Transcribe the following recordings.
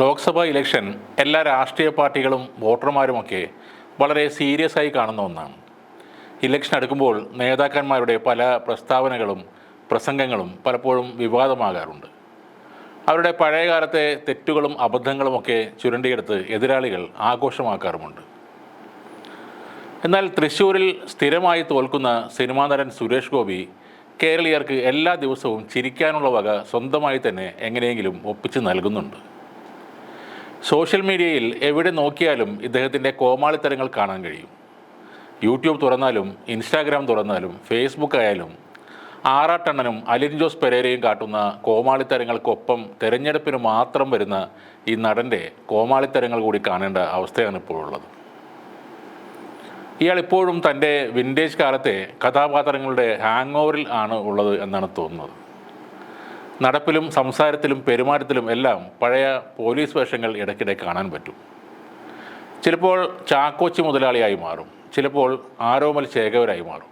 Lok Sabha election എല്ലാ രാഷ്ട്രീയ പാർട്ടികളും വോട്ടർമാരുമൊക്കെ വളരെ സീരിയസ് ആയി കാണുന്ന ഒന്നാണ്. ഇലക്ഷൻ അടുക്കുമ്പോൾ നേതാക്കന്മാരുടെ പല പ്രസ്താവനകളും പ്രസംഗങ്ങളും പലപ്പോഴും വിവാദമാകാറുണ്ട്. അവരുടെ പഴയകാലത്തെ തെറ്റുകളും അബദ്ധങ്ങളുമൊക്കെ ചുരണ്ടിയെടുത്ത് എതിരാളികൾ ആഘോഷമാക്കാറുമുണ്ട്. എന്നാൽ തൃശ്ശൂരിൽ സ്ഥിരമായി തോൽക്കുന്ന സിനിമാ നടൻ സുരേഷ് ഗോപി കേരളീയർക്ക് എല്ലാ ദിവസവും ചിരിക്കാനുള്ള വക സ്വന്തമായി തന്നെ എങ്ങനെയെങ്കിലും ഒപ്പിച്ച് നൽകുന്നുണ്ട്. സോഷ്യൽ മീഡിയയിൽ എവിടെ നോക്കിയാലും ഇദ്ദേഹത്തിൻ്റെ കോമാളിത്തരങ്ങൾ കാണാൻ കഴിയും. യൂട്യൂബ് തുറന്നാലും ഇൻസ്റ്റാഗ്രാം തുറന്നാലും ഫേസ്ബുക്ക് ആയാലും ആറാട്ടണ്ണനും അലിൻ ജോസ് പെരേരയും കാട്ടുന്ന കോമാളിത്തരങ്ങൾക്കൊപ്പം തെരഞ്ഞെടുപ്പിന് മാത്രം വരുന്ന ഈ നടൻ്റെ കോമാളിത്തരങ്ങൾ കൂടി കാണേണ്ട അവസ്ഥയാണ് ഇപ്പോഴുള്ളത്. ഇയാൾ ഇപ്പോഴും തൻ്റെ വിൻറ്റേജ് കാലത്തെ കഥാപാത്രങ്ങളുടെ ഹാങ് ഓവറിൽ ആണ് ഉള്ളത് എന്നാണ് തോന്നുന്നത്. നടപ്പിലും സംസാരത്തിലും പെരുമാറ്റത്തിലും എല്ലാം പഴയ പോലീസ് വേഷങ്ങൾ ഇടയ്ക്കിടെ കാണാൻ പറ്റും. ചിലപ്പോൾ ചാക്കോച്ചി മുതലാളിയായി മാറും, ചിലപ്പോൾ ആരോമൽ ചേകവരായി മാറും.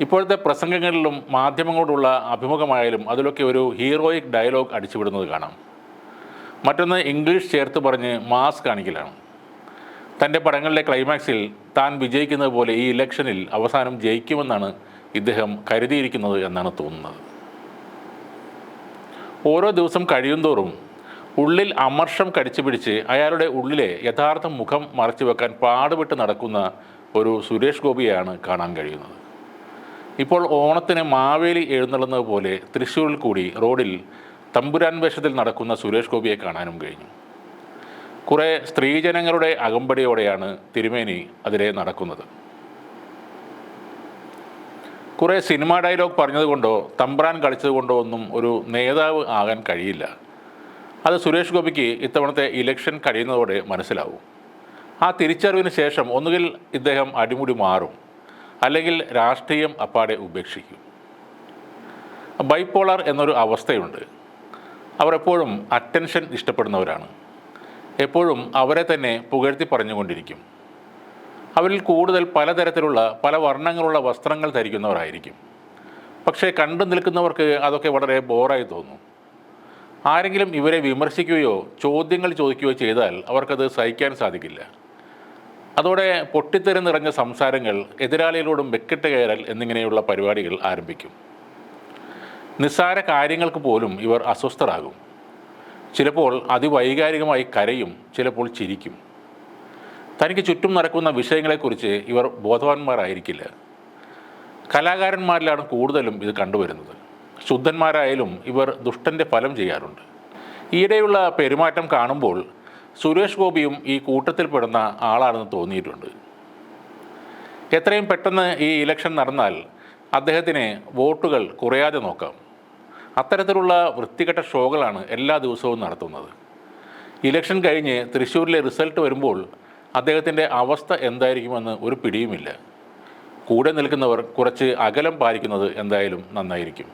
ഇപ്പോഴത്തെ പ്രസംഗങ്ങളിലും മാധ്യമങ്ങളോടുള്ള അഭിമുഖമായാലും അതിലൊക്കെ ഒരു ഹീറോയിക് ഡയലോഗ് അടിച്ചുവിടുന്നത് കാണാം. മറ്റൊന്ന് ഇംഗ്ലീഷ് ചേർത്ത് പറഞ്ഞ് മാസ് കാണിക്കലാണ്. തൻ്റെ പടങ്ങളിലെ ക്ലൈമാക്സിൽ താൻ വിജയിക്കുന്നത് പോലെ ഈ ഇലക്ഷനിൽ അവസാനം ജയിക്കുമെന്നാണ് ഇദ്ദേഹം കരുതിയിരിക്കുന്നത് എന്നാണ് തോന്നുന്നത്. ഓരോ ദിവസം കഴിയുന്തോറും ഉള്ളിൽ അമർഷം കടിച്ചു പിടിച്ച് അയാളുടെ ഉള്ളിലെ യഥാർത്ഥ മുഖം മറച്ചു വെക്കാൻ പാടുപെട്ട് നടക്കുന്ന ഒരു സുരേഷ് ഗോപിയാണ് കാണാൻ കഴിയുന്നത്. ഇപ്പോൾ ഓണത്തിന് മാവേലി എഴുന്നള്ളുന്നത് പോലെ തൃശ്ശൂരിൽ കൂടി റോഡിൽ തമ്പുരാൻ വേഷത്തിൽ നടക്കുന്ന സുരേഷ് ഗോപിയെ കാണാനും കഴിഞ്ഞു. കുറേ സ്ത്രീജനങ്ങളുടെ അകമ്പടിയോടെയാണ് തിരുമേനി അതിലെ നടക്കുന്നത്. കുറേ സിനിമാ ഡയലോഗ് പറഞ്ഞതുകൊണ്ടോ തമ്പ്രാൻ കളിച്ചതുകൊണ്ടോ ഒന്നും ഒരു നേതാവ് ആകാൻ കഴിയില്ല. അത് സുരേഷ് ഗോപിക്ക് ഇത്തവണത്തെ ഇലക്ഷൻ കഴിയുന്നതോടെ മനസ്സിലാവും. ആ തിരിച്ചറിവിന് ശേഷം ഒന്നുകിൽ ഇദ്ദേഹം അടിമുടി മാറും, അല്ലെങ്കിൽ രാഷ്ട്രീയം അപ്പാടെ ഉപേക്ഷിക്കും. ബൈപ്പോളർ എന്നൊരു അവസ്ഥയുണ്ട്. അവർ എപ്പോഴും അറ്റൻഷൻ ഇഷ്ടപ്പെടുന്നവരാണ്. എപ്പോഴും അവരെ തന്നെ പുകഴ്ത്തി പറഞ്ഞുകൊണ്ടിരിക്കും. അവരിൽ കൂടുതൽ പലതരത്തിലുള്ള പല വർണ്ണങ്ങളുള്ള വസ്ത്രങ്ങൾ ധരിക്കുന്നവരായിരിക്കും. പക്ഷേ കണ്ടു നിൽക്കുന്നവർക്ക് അതൊക്കെ വളരെ ബോറായി തോന്നും. ആരെങ്കിലും ഇവരെ വിമർശിക്കുകയോ ചോദ്യങ്ങൾ ചോദിക്കുകയോ ചെയ്താൽ അവർക്കത് സഹിക്കാൻ സാധിക്കില്ല. അതോടെ പൊട്ടിത്തെറി നിറഞ്ഞ സംസാരങ്ങൾ, എതിരാളികളോടും വെക്കിട്ട് കയറൽ എന്നിങ്ങനെയുള്ള പരിപാടികൾ ആരംഭിക്കും. നിസ്സാര കാര്യങ്ങൾക്ക് പോലും ഇവർ അസ്വസ്ഥരാകും. ചിലപ്പോൾ അതിവൈകാരികമായി കരയും, ചിലപ്പോൾ ചിരിക്കും. തനിക്ക് ചുറ്റും നടക്കുന്ന വിഷയങ്ങളെക്കുറിച്ച് ഇവർ ബോധവാന്മാരായിരിക്കില്ല. കലാകാരന്മാരിലാണ് കൂടുതലും ഇത് കണ്ടുവരുന്നത്. ശുദ്ധന്മാരായാലും ഇവർ ദുഷ്ടൻ്റെ ഫലം ചെയ്യാറുണ്ട്. ഈയിടെയുള്ള പെരുമാറ്റം കാണുമ്പോൾ സുരേഷ് ഗോപിയും ഈ കൂട്ടത്തിൽപ്പെടുന്ന ആളാണെന്ന് തോന്നിയിട്ടുണ്ട്. എത്രയും പെട്ടെന്ന് ഈ ഇലക്ഷൻ നടന്നാൽ അദ്ദേഹത്തിന് വോട്ടുകൾ കുറയാതെ നോക്കാം. അത്തരത്തിലുള്ള വൃത്തികെട്ട ഷോകളാണ് എല്ലാ ദിവസവും നടത്തുന്നത്. ഇലക്ഷൻ കഴിഞ്ഞ് തൃശ്ശൂരിലെ റിസൾട്ട് വരുമ്പോൾ അദ്ദേഹത്തിൻ്റെ അവസ്ഥ എന്തായിരിക്കുമെന്ന് ഒരു പിടിയുമില്ല. കൂടെ നിൽക്കുന്നവർ കുറച്ച് അകലം പാലിക്കുന്നത് എന്തായാലും നന്നായിരിക്കും.